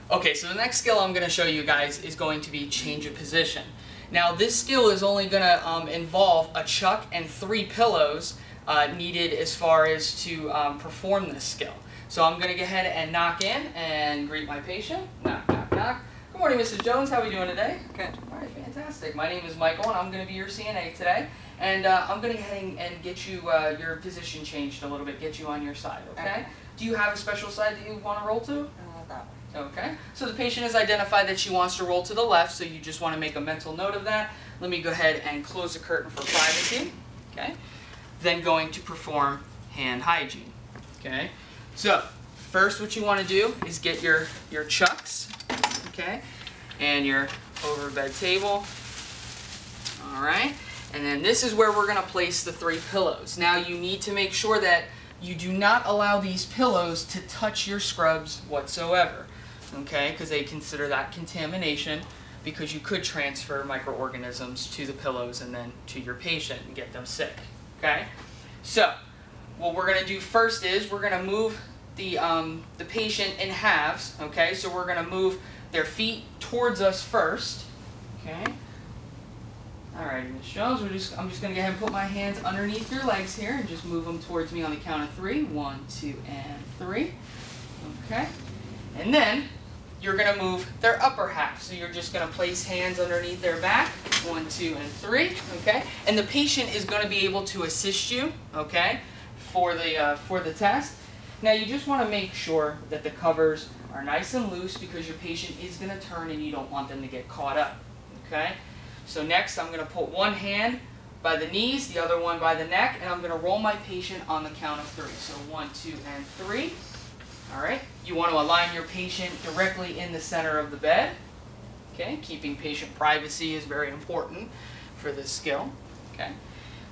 Okay, so the next skill I'm going to show you guys is going to be change of position. Now this skill is only going to involve a chuck and 3 pillows needed as far as to perform this skill. So I'm going to go ahead and knock in and greet my patient. Knock, knock, knock. Good morning, Mrs. Jones. How are we doing today? Good. All right, fantastic. My name is Michael, and I'm going to be your CNA today. And I'm going to go ahead and get you your position changed a little bit, get you on your side, okay? Do you have a special side that you want to roll to? That one. Okay, so the patient has identified that she wants to roll to the left, so you just want to make a mental note of that. Let me go ahead and close the curtain for privacy. Okay, then going to perform hand hygiene. Okay, so first what you want to do is get your chucks, okay, and your overbed table. All right, and then this is where we're going to place the 3 pillows. Now you need to make sure that you do not allow these pillows to touch your scrubs whatsoever. Okay, because they consider that contamination, because you could transfer microorganisms to the pillows and then to your patient and get them sick. Okay, so what we're going to do first is we're going to move the patient in halves. Okay, so we're going to move their feet towards us first. Okay. Alright, Ms. Jones, I'm just going to go ahead and put my hands underneath your legs here and just move them towards me on the count of 3. 1, 2, and 3. Okay. And then you're going to move their upper half. So you're just going to place hands underneath their back. 1, 2, and 3. Okay. And the patient is going to be able to assist you, okay, for the test. Now you just want to make sure that the covers are nice and loose, because your patient is going to turn and you don't want them to get caught up. Okay. So next I'm going to put one hand by the knees, the other one by the neck, and I'm going to roll my patient on the count of 3. So 1, 2, and 3. Alright, you want to align your patient directly in the center of the bed. Okay, keeping patient privacy is very important for this skill. Okay,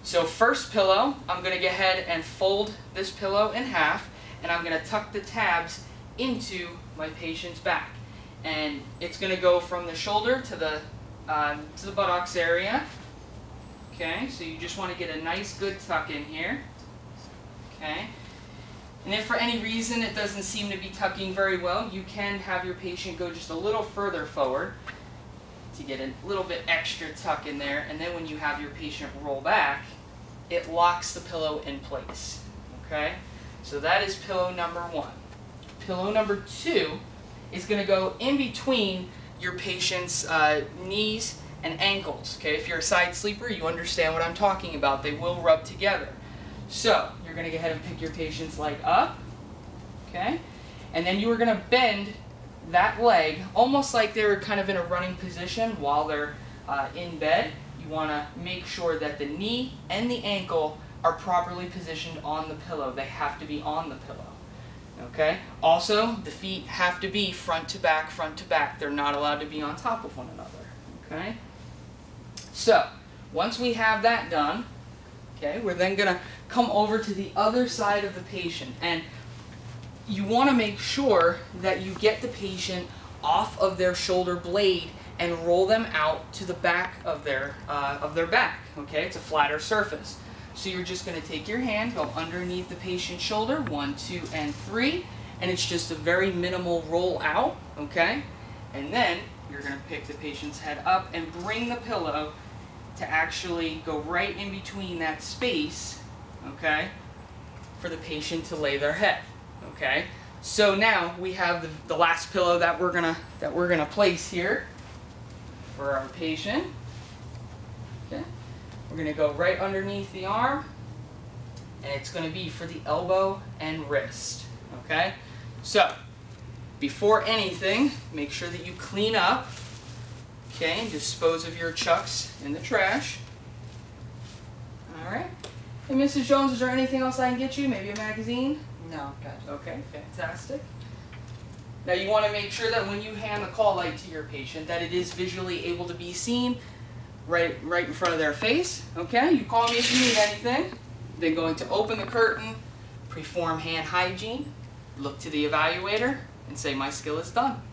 so first pillow, I'm going to go ahead and fold this pillow in half, and I'm going to tuck the tabs into my patient's back. And it's going to go from the shoulder to the buttocks area. Okay, so you just want to get a nice good tuck in here. Okay, and if for any reason it doesn't seem to be tucking very well, you can have your patient go just a little further forward to get a little bit extra tuck in there, and then when you have your patient roll back, it locks the pillow in place. Okay, so that is pillow number 1. Pillow number 2 is going to go in between your patient's knees and ankles. Okay, if you're a side sleeper, you understand what I'm talking about. They will rub together. So you're going to go ahead and pick your patient's leg up, okay, and then you are going to bend that leg almost like they're kind of in a running position while they're in bed. You want to make sure that the knee and the ankle are properly positioned on the pillow. They have to be on the pillow. Okay. Also, the feet have to be front to back, front to back. They're not allowed to be on top of one another. Okay. So, once we have that done, okay, we're then going to come over to the other side of the patient, and you want to make sure that you get the patient off of their shoulder blade and roll them out to the back of their back. Okay, it's a flatter surface. So you're just going to take your hand, go underneath the patient's shoulder, 1, 2, and 3, and it's just a very minimal roll out, okay? And then you're going to pick the patient's head up and bring the pillow to actually go right in between that space, okay, for the patient to lay their head, okay? So now we have the last pillow that we're gonna place here for our patient. Okay. We're going to go right underneath the arm, and it's going to be for the elbow and wrist. Okay? So, before anything, make sure that you clean up, okay, and dispose of your chucks in the trash. Alright. Hey, Mrs. Jones, is there anything else I can get you? Maybe a magazine? No, good. Okay, fantastic. Now you want to make sure that when you hand the call light to your patient that it is visually able to be seen right in front of their face. Okay, you call me if you need anything. Then going to open the curtain, perform hand hygiene, look to the evaluator, and say my skill is done.